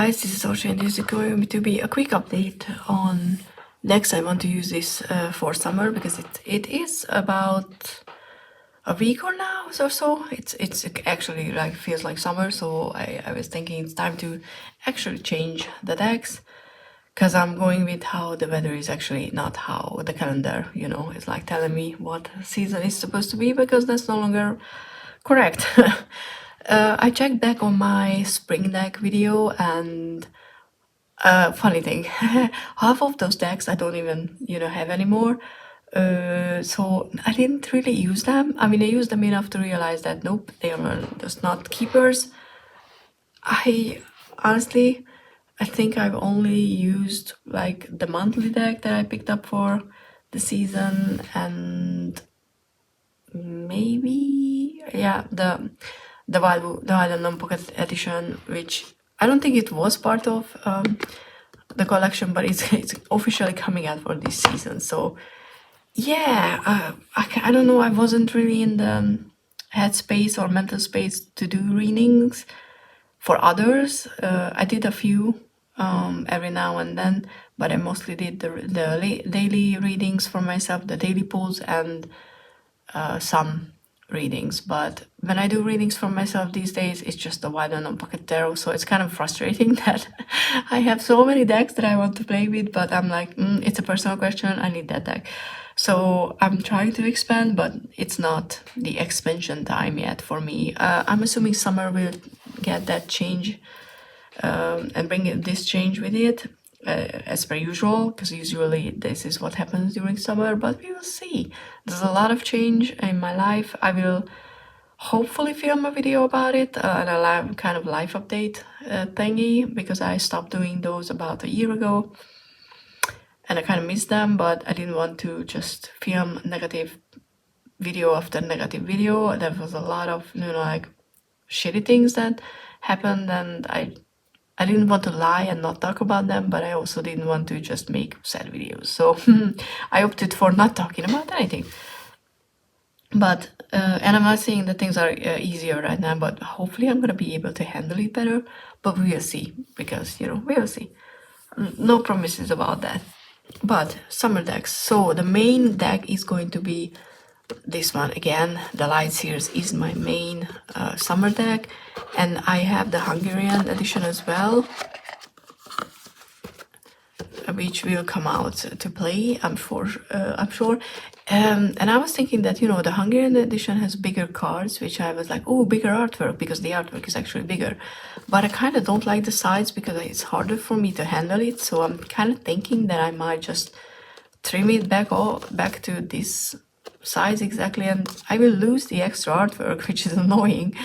guys, this is Orsi and this is going to be a quick update on decks. I want to use this for summer because it is about a week or now or so. It's actually like feels like summer, so I was thinking it's time to actually change the decks because I'm going with how the weather is actually, not how the calendar, is like telling me what season is supposed to be, because that's no longer correct. I checked back on my spring deck video, and funny thing, half of those decks I don't even, have anymore. So I didn't really use them. I mean, I used them enough to realize that nope, they are just not keepers. I honestly, I think I've only used like the monthly deck that I picked up for the season, and maybe the Wild and Non-Pocket Edition, which I don't think it was part of the collection, but it's officially coming out for this season. So yeah, I don't know, I wasn't really in the headspace or mental space to do readings for others. I did a few every now and then, but I mostly did the daily readings for myself, the daily pulls, and some readings. But when I do readings for myself these days, it's just the Wild and Non-Pocket Tarot, so it's kind of frustrating that I have so many decks that I want to play with, but I'm like, it's a personal question, I need that deck. So I'm trying to expand, but it's not the expansion time yet for me. I'm assuming summer will get that change and bring this change with it, as per usual, because usually this is what happens during summer, but we will see. There's a lot of change in my life. I will hopefully film a video about it, and a live kind of life update thingy, because I stopped doing those about a year ago and I kind of missed them, but I didn't want to just film negative video after negative video. There was a lot of like shitty things that happened, and I didn't want to lie and not talk about them, but I also didn't want to just make sad videos. So I opted for not talking about anything. But, and I'm not saying that things are easier right now, but hopefully I'm going to be able to handle it better. But we'll see, because, we'll see. No promises about that. But summer decks. So the main deck is going to be this one again. The Light Series is my main summer deck, and I have the Hungarian edition as well, which will come out to play, I'm sure. And I was thinking that the Hungarian edition has bigger cards, which I was like, oh, bigger artwork, because the artwork is actually bigger. But I kind of don't like the size because it's harder for me to handle it. So I'm kind of thinking that I might just trim it back to this size exactly, and I will lose the extra artwork, which is annoying,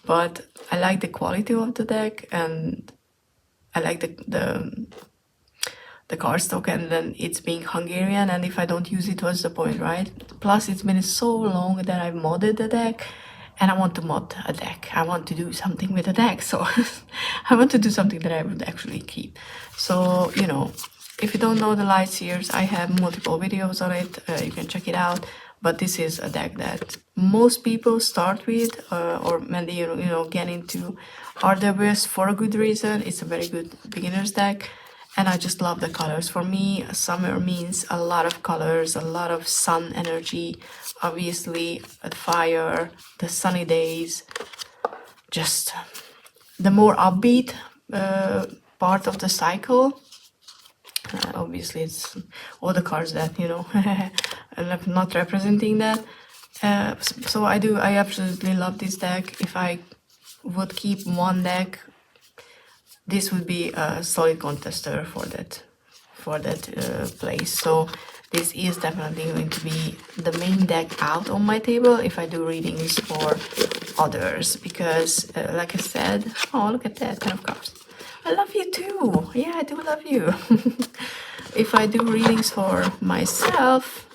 but I like the quality of the deck, and I like the cardstock, and then it's being Hungarian, and if I don't use it, what's the point, right? Plus it's been so long that I've modded the deck, and I want to mod a deck. I want to do something with a deck, so I want to do something that I would actually keep. So if you don't know the Light Series, I have multiple videos on it, you can check it out. But this is a deck that most people start with, or when they get into RWS for a good reason. It's a very good beginner's deck, and I just love the colors. For me, summer means a lot of colors, a lot of sun energy, obviously fire, the sunny days, just the more upbeat part of the cycle. Obviously it's all the cards that I'm not representing that, so I absolutely love this deck. If I would keep one deck, this would be a solid contester for that place. So this is definitely going to be the main deck out on my table if I do readings for others, because like I said, oh, look at that, 10 of Cups. I love you too. Yeah, I do love you. If I do readings for myself,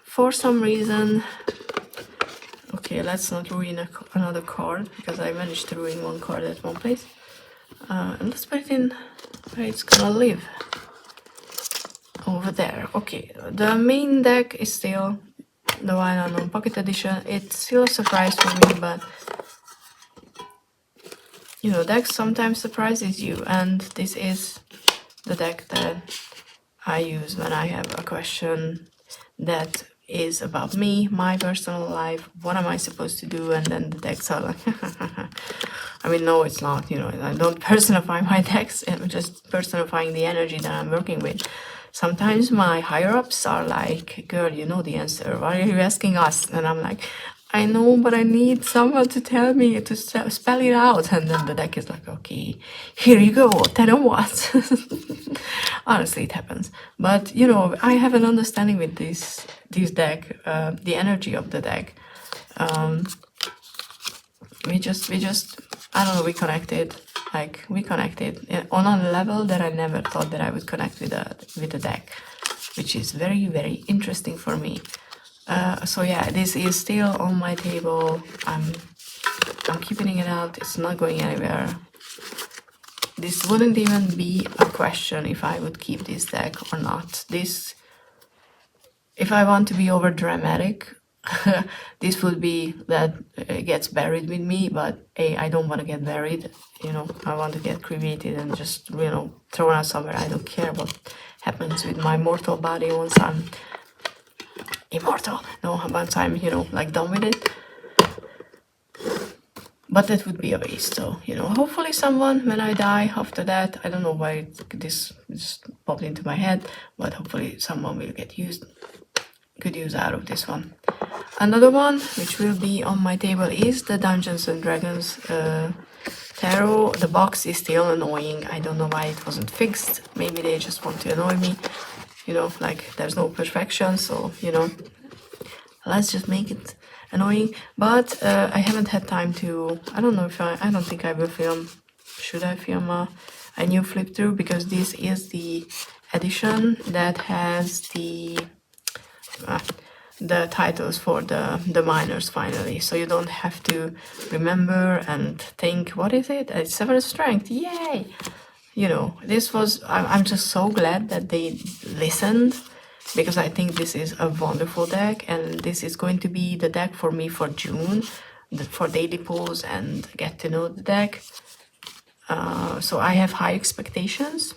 for some reason, okay, let's not ruin another card, because I managed to ruin one card at one place. And let's put it in where it's gonna live. Over there. Okay, the main deck is still the Wild and Non-Pocket Edition. It's still a surprise for me, but you know, deck sometimes surprises you, and this is the deck that I use when I have a question that is about me, my personal life, what am I supposed to do, and then the decks are like, I mean, no, it's not, you know, I don't personify my decks, I'm just personifying the energy that I'm working with. Sometimes my higher-ups are like, girl, you know the answer, why are you asking us? And I'm like, I know, but I need someone to tell me, to spell it out. And then the deck is like, okay, here you go, 10 of what? Honestly, it happens. But, you know, I have an understanding with this deck, the energy of the deck. We just, I don't know, we connected. Like, we connected on a level that I never thought that I would connect with the deck, which is very, very interesting for me. So yeah, this is still on my table. I'm keeping it out. It's not going anywhere. This wouldn't even be a question if I would keep this deck or not. This, if I want to be over dramatic, this would be that it gets buried with me. But I don't want to get buried. You know, I want to get cremated and just, you know, thrown out somewhere. I don't care what happens with my mortal body once I'm immortal. No, once I'm, you know, like done with it. But that would be a waste. So, you know, hopefully someone, when I die after that, I don't know why this just popped into my head, but hopefully someone will get good use out of this one. Another one which will be on my table is the Dungeons and Dragons tarot. The box is still annoying. I don't know why it wasn't fixed. Maybe they just want to annoy me. You know, like there's no perfection, so, you know, let's just make it annoying. But I haven't had time to, I don't know if I don't think I will film, should I film a new flip through, because this is the edition that has the titles for the minors finally, so you don't have to remember and think, what is it? It's 7 strength, yay! You know, this was, I'm just so glad that they listened, because I think this is a wonderful deck, and this is going to be the deck for me for June, for daily pulls and get to know the deck. So I have high expectations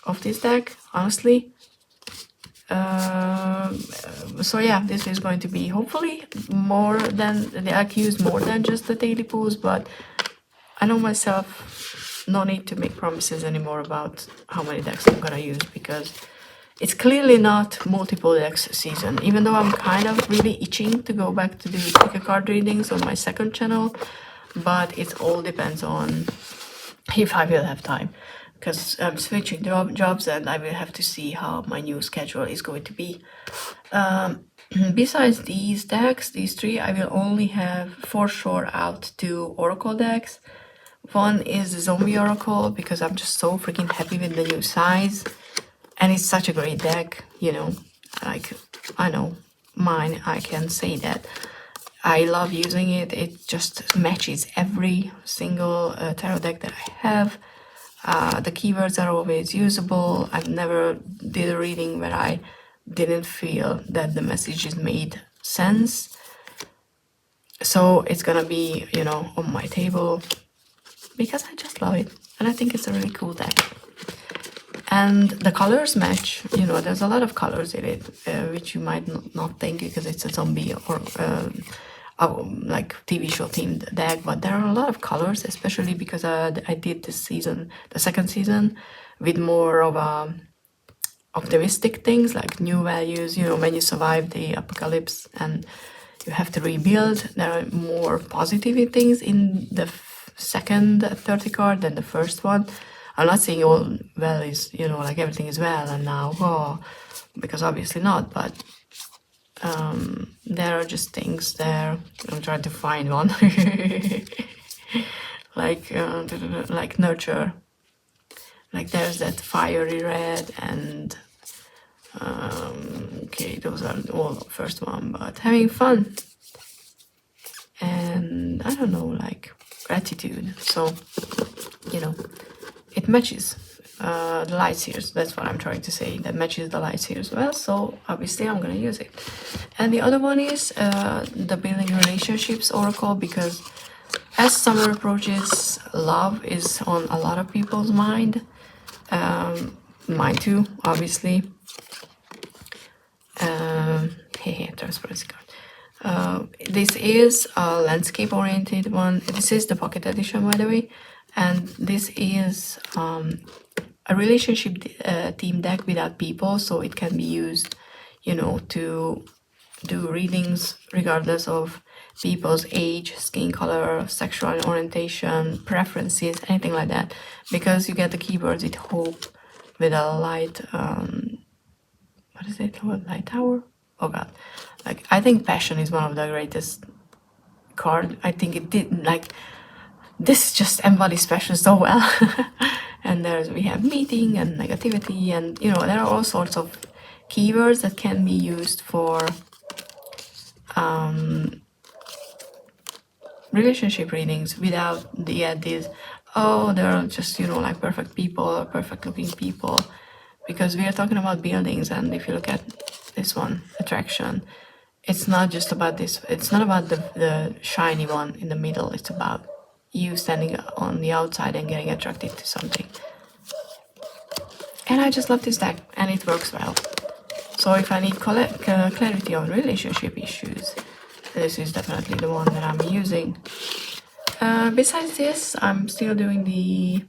of this deck, honestly. So yeah, this is going to be hopefully more than, the deck use more than just the daily pulls, but I know myself, no need to make promises anymore about how many decks I'm gonna use, because it's clearly not multiple decks season, even though I'm kind of really itching to go back to do pick a card readings on my second channel, but it all depends on if I will have time, because I'm switching jobs and I will have to see how my new schedule is going to be. Besides these decks, these three, I will only have for sure out 2 Oracle decks. One is the Zombie Oracle, because I'm just so freaking happy with the new size. And it's such a great deck, you know, like, I know, mine, I can say that. I love using it, it just matches every single tarot deck that I have. The keywords are always usable. I've never did a reading where I didn't feel that the messages made sense. So it's gonna be, you know, on my table, because I just love it. And I think it's a really cool deck. And the colors match, you know, there's a lot of colors in it, which you might not think, because it's a zombie or like TV show themed deck, but there are a lot of colors, especially because I did this season, the second season, with more of optimistic things, like new values, you know, when you survive the apocalypse and you have to rebuild, there are more positive things in the second 30 card than the first one. I'm not saying all well is, you know, like everything is well and now, oh, because obviously not, but there are just things there. I'm trying to find one. like nurture. Like there's that fiery red and okay, those are all the first one, but having fun. And I don't know, like gratitude. So, you know, it matches the lights here. So that's what I'm trying to say. That matches the lights here as well. So obviously I'm gonna use it. And the other one is the building relationships oracle, because As summer approaches, love is on a lot of people's mind. Mine too, obviously. Transparency card. This is a landscape oriented one. This is the pocket edition, by the way, and this is a relationship theme deck without people, so it can be used, you know, to do readings regardless of people's age, skin color, sexual orientation, preferences, anything like that, because you get the keywords with hope, with a light, what is it called? Light tower? Oh god. Like, I think passion is one of the greatest card. I think it did, like, this just embodies passion so well. And we have meeting and negativity, and you know, there are all sorts of keywords that can be used for relationship readings without the added, oh, they're just, you know, like perfect people or perfect looking people, because we are talking about buildings. And if you look at this one, attraction, it's not just about this, it's not about the shiny one in the middle, it's about you standing on the outside and getting attracted to something. And I just love this deck, and it works well. So if I need clarity on relationship issues, this is definitely the one that I'm using. Besides this, I'm still doing the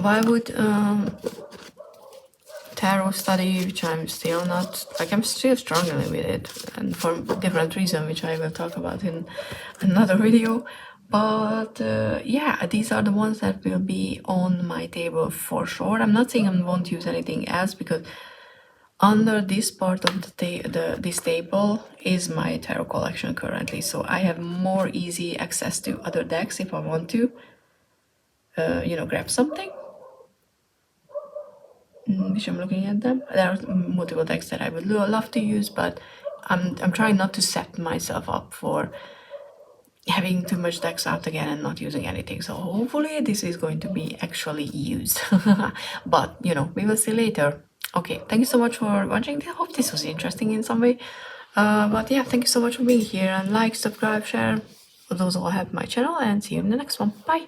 Wildwood tarot study, which I'm still not, like, I'm still struggling with it, and for different reasons, which I will talk about in another video. But yeah, these are the ones that will be on my table for sure. I'm not saying I won't use anything else, because under this part of this table is my tarot collection currently, so I have more easy access to other decks if I want to, you know, grab something. Which I'm looking at them. There are multiple decks that I would love to use, but I'm trying not to set myself up for having too much decks out again and not using anything. So hopefully this is going to be actually used. But you know, we will see later. Okay, thank you so much for watching. I hope this was interesting in some way. But yeah, thank you so much for being here, and like, subscribe, share. Those all help my channel, and see you in the next one. Bye.